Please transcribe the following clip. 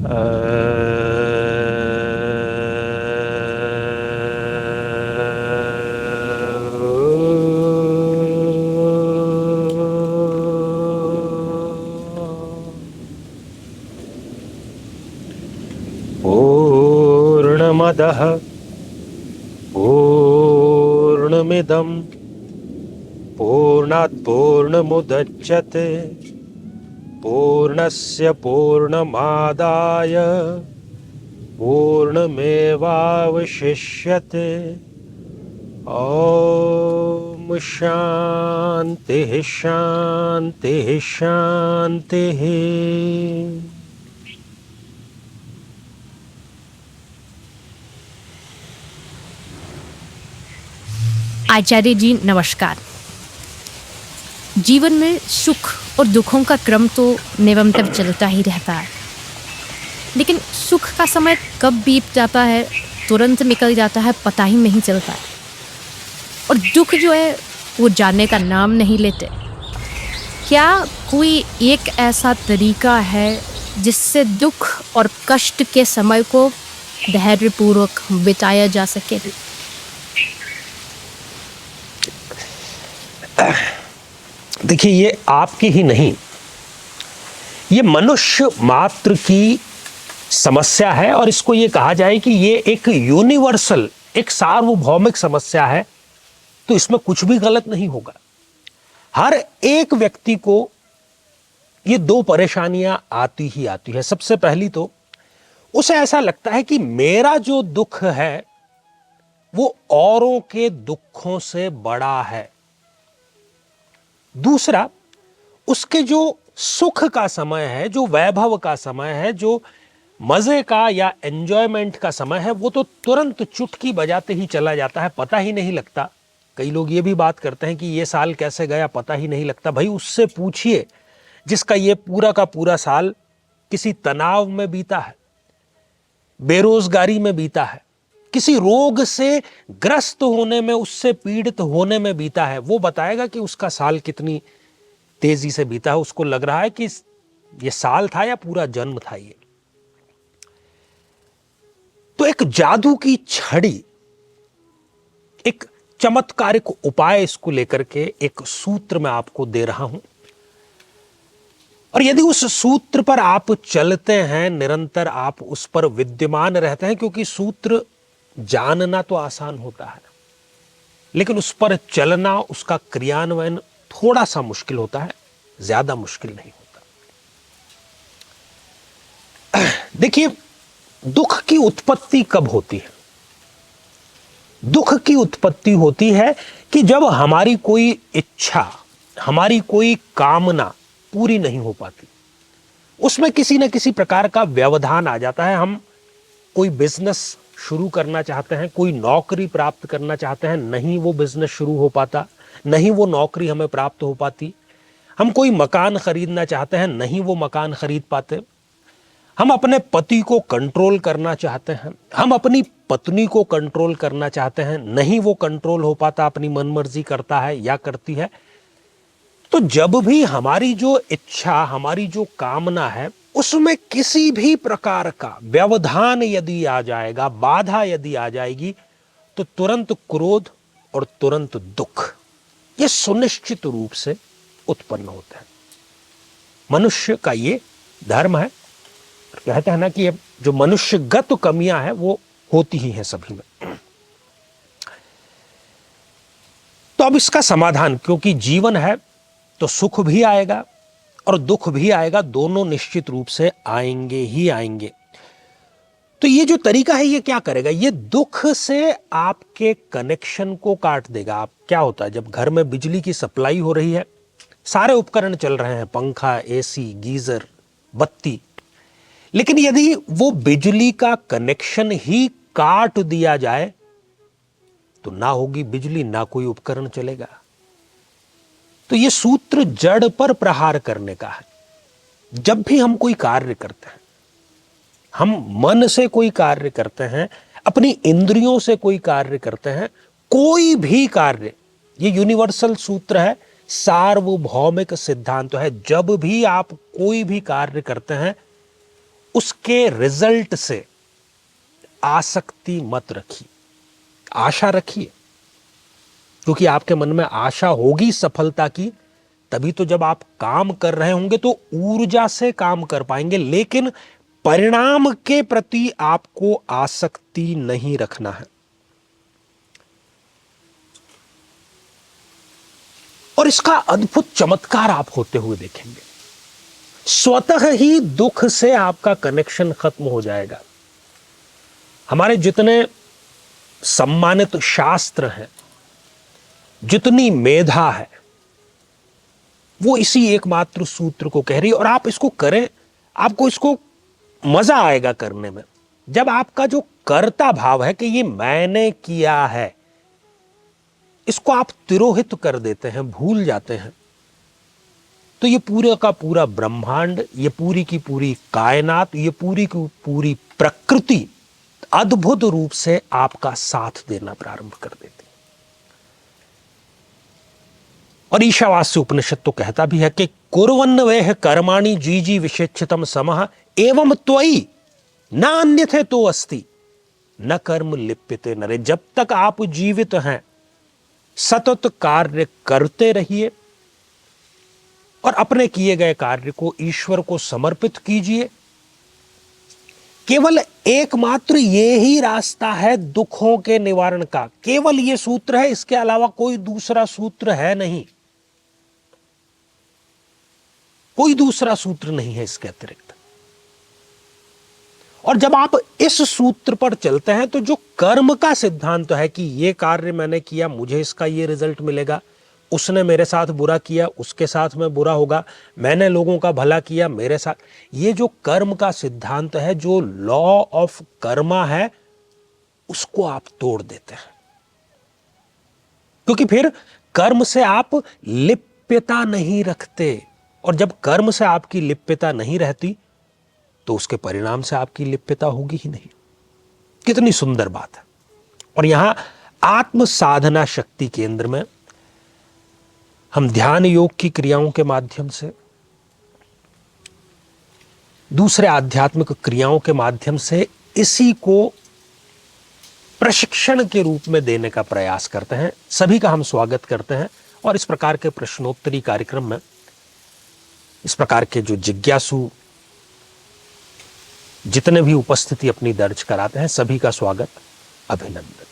पूर्णमदः पूर्णमिदं पूर्णात् पूर्णमुदच्यते पूर्णस्य पूर्णमादाय पूर्णमेवावशिष्यते। ओम शांति शांति शांति। आचार्य जी नमस्कार। जीवन में सुख और दुखों का क्रम तो निरंतर चलता ही रहता है, लेकिन सुख का समय कब बीत जाता है, तुरंत निकल जाता है, पता ही नहीं चलता है। और दुख जो है वो जाने का नाम नहीं लेते। क्या कोई एक ऐसा तरीका है जिससे दुख और कष्ट के समय को धैर्यपूर्वक बिताया जा सके? देखिए, ये आपकी ही नहीं, ये मनुष्य मात्र की समस्या है और इसको ये कहा जाए कि ये एक यूनिवर्सल, एक सार्वभौमिक समस्या है। तो इसमें कुछ भी गलत नहीं होगा। हर एक व्यक्ति को ये दो परेशानियां आती ही आती है। सबसे पहली तो उसे ऐसा लगता है कि मेरा जो दुख है वो औरों के दुखों से बड़ा है। दूसरा, उसके जो सुख का समय है, जो वैभव का समय है, जो मजे का या एंजॉयमेंट का समय है, वो तो तुरंत चुटकी बजाते ही चला जाता है, पता ही नहीं लगता। कई लोग ये भी बात करते हैं कि ये साल कैसे गया पता ही नहीं लगता। भाई उससे पूछिए जिसका ये पूरा का पूरा साल किसी तनाव में बीता है, बेरोजगारी में बीता है, किसी रोग से ग्रस्त होने में, उससे पीड़ित होने में बीता है। वो बताएगा कि उसका साल कितनी तेजी से बीता है। उसको लग रहा है कि ये साल था या पूरा जन्म था। ये तो एक जादू की छड़ी, एक चमत्कारिक उपाय इसको लेकर के एक सूत्र मैं आपको दे रहा हूं। और यदि उस सूत्र पर आप चलते हैं, निरंतर आप उस पर विद्यमान रहते हैं, क्योंकि सूत्र जानना तो आसान होता है, लेकिन उस पर चलना, उसका क्रियान्वयन थोड़ा सा मुश्किल होता है, ज्यादा मुश्किल नहीं होता। देखिए, दुख की उत्पत्ति कब होती है? दुख की उत्पत्ति होती है कि जब हमारी कोई इच्छा, हमारी कोई कामना पूरी नहीं हो पाती। उसमें किसी न किसी प्रकार का व्यवधान आ जाता है। हम कोई बिजनेस शुरू करना चाहते हैं, कोई नौकरी प्राप्त करना चाहते हैं, नहीं वो बिजनेस शुरू हो पाता, नहीं वो नौकरी हमें प्राप्त हो पाती। हम कोई मकान खरीदना चाहते हैं, नहीं वो मकान खरीद पाते। हम अपने पति को कंट्रोल करना चाहते हैं, हम अपनी पत्नी को कंट्रोल करना चाहते हैं, नहीं वो कंट्रोल हो पाता, अपनी मनमर्जी करता है या करती है। तो जब भी हमारी जो इच्छा, हमारी जो कामना है, उसमें किसी भी प्रकार का व्यवधान यदि आ जाएगा, बाधा यदि आ जाएगी, तो तुरंत क्रोध और तुरंत दुख ये सुनिश्चित रूप से उत्पन्न होता है। मनुष्य का ये धर्म है। कहते हैं ना कि ये जो मनुष्यगत कमियां हैं वो होती ही हैं सभी में। तो अब इसका समाधान, क्योंकि जीवन है तो सुख भी आएगा और दुख भी आएगा, दोनों निश्चित रूप से आएंगे ही आएंगे। तो ये जो तरीका है ये क्या करेगा? ये दुख से आपके कनेक्शन को काट देगा। आप क्या होता है, जब घर में बिजली की सप्लाई हो रही है, सारे उपकरण चल रहे हैं, पंखा, एसी, गीजर, बत्ती, लेकिन यदि वो बिजली का कनेक्शन ही काट दिया जाए तो ना होगी बिजली, ना कोई उपकरण चलेगा। तो ये सूत्र जड़ पर प्रहार करने का है। जब भी हम कोई कार्य करते हैं, हम मन से कोई कार्य करते हैं, अपनी इंद्रियों से कोई कार्य करते हैं, कोई भी कार्य, ये यूनिवर्सल सूत्र है, सार्वभौमिक सिद्धांत है। जब भी आप कोई भी कार्य करते हैं, उसके रिजल्ट से आसक्ति मत रखिए, आशा रखिए, क्योंकि आपके मन में आशा होगी सफलता की, तभी तो जब आप काम कर रहे होंगे तो ऊर्जा से काम कर पाएंगे, लेकिन परिणाम के प्रति आपको आसक्ति नहीं रखना है। और इसका अद्भुत चमत्कार आप होते हुए देखेंगे। स्वतः ही दुख से आपका कनेक्शन खत्म हो जाएगा। हमारे जितने सम्मानित शास्त्र हैं, जितनी मेधा है, वो इसी एकमात्र सूत्र को कह रही है। और आप इसको करें, आपको इसको मजा आएगा करने में। जब आपका जो कर्ता भाव है कि ये मैंने किया है, इसको आप तिरोहित कर देते हैं, भूल जाते हैं, तो ये पूरा का पूरा ब्रह्मांड, ये पूरी की पूरी कायनात, ये पूरी की पूरी प्रकृति अद्भुत रूप से आपका साथ देना प्रारंभ कर देती है। और ईशावास्य उपनिषद तो कहता भी है कि कुर्वन्न वेह कर्माणि जीजी विशेषतम समः एवं त्वयि न अन्यथे तो अस्ति न कर्म लिप्यते नरे। जब तक आप जीवित हैं, सतत कार्य करते रहिए और अपने किए गए कार्य को ईश्वर को समर्पित कीजिए। केवल एकमात्र ये ही रास्ता है दुखों के निवारण का, केवल ये सूत्र है, इसके अलावा कोई दूसरा सूत्र है नहीं, कोई दूसरा सूत्र नहीं है इसके अतिरिक्त। और जब आप इस सूत्र पर चलते हैं तो जो कर्म का सिद्धांत है कि ये कार्य मैंने किया, मुझे इसका ये रिजल्ट मिलेगा, उसने मेरे साथ बुरा किया, उसके साथ में बुरा होगा, मैंने लोगों का भला किया, मेरे साथ, ये जो कर्म का सिद्धांत है, जो लॉ ऑफ कर्मा है, उसको आप तोड़ देते हैं। क्योंकि फिर कर्म से आप लिप्यता नहीं रखते, और जब कर्म से आपकी लिप्यता नहीं रहती तो उसके परिणाम से आपकी लिप्यता होगी ही नहीं। कितनी सुंदर बात है। और यहां आत्म साधना शक्ति केंद्र में हम ध्यान योग की क्रियाओं के माध्यम से, दूसरे आध्यात्मिक क्रियाओं के माध्यम से इसी को प्रशिक्षण के रूप में देने का प्रयास करते हैं। सभी का हम स्वागत करते हैं। और इस प्रकार के प्रश्नोत्तरी कार्यक्रम में इस प्रकार के जो जिज्ञासु जितने भी उपस्थिति अपनी दर्ज कराते हैं, सभी का स्वागत, अभिनंदन।